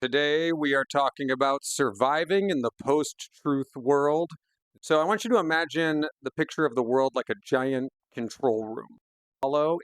Today, we are talking about surviving in the post-truth world. So, I want you to imagine the picture of the world like a giant control room.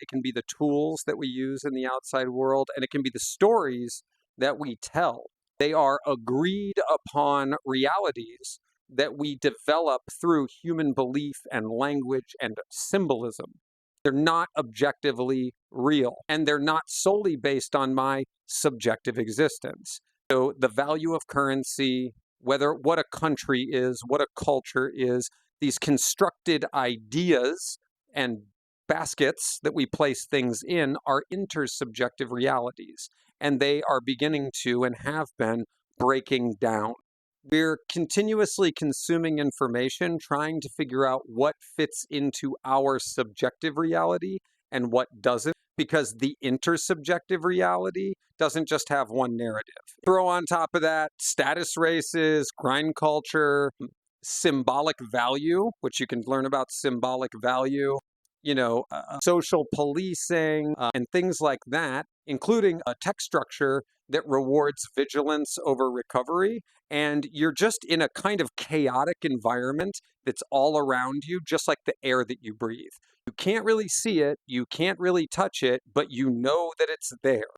It can be the tools that we use in the outside world, and it can be the stories that we tell. They are agreed upon realities that we develop through human belief and language and symbolism. They're not objectively real, and they're not solely based on my subjective existence. So the value of currency, whether what a country is, what a culture is, these constructed ideas and baskets that we place things in are intersubjective realities, and they are beginning to and have been breaking down. We're continuously consuming information, trying to figure out what fits into our subjective reality and what doesn't, because the intersubjective reality doesn't just have one narrative. Throw on top of that status races, grind culture, symbolic value, which you can learn about symbolic value, social policing, and things like that, including a tech structure that rewards vigilance over recovery. And you're just in a kind of chaotic environment that's all around you, just like the air that you breathe. You can't really see it, you can't really touch it, but you know that it's there.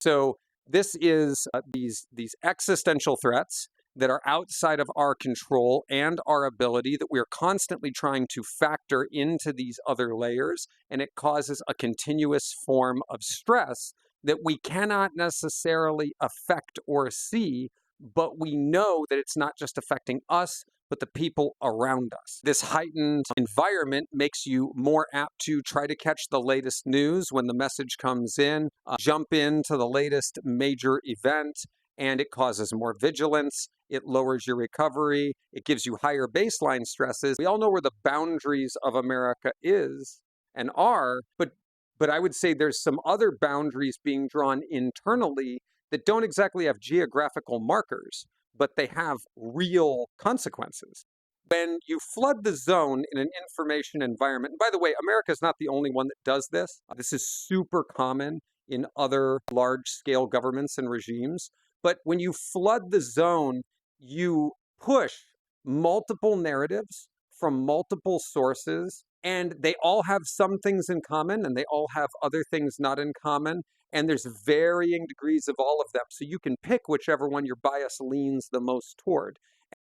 So this is these existential threats that are outside of our control and our ability, that we are constantly trying to factor into these other layers, and it causes a continuous form of stress that we cannot necessarily affect or see, but we know that it's not just affecting us, but the people around us. This heightened environment makes you more apt to try to catch the latest news when the message comes in, jump into the latest major event, and it causes more vigilance. It lowers your recovery. It gives you higher baseline stresses. We all know where the boundaries of America is and are, but I would say there's some other boundaries being drawn internally that don't exactly have geographical markers, but they have real consequences. When you flood the zone in an information environment, and by the way, America is not the only one that does this. This is super common in other large-scale governments and regimes. But when you flood the zone, you push multiple narratives from multiple sources, and they all have some things in common, and they all have other things not in common. And there's varying degrees of all of them. So you can pick whichever one your bias leans the most toward.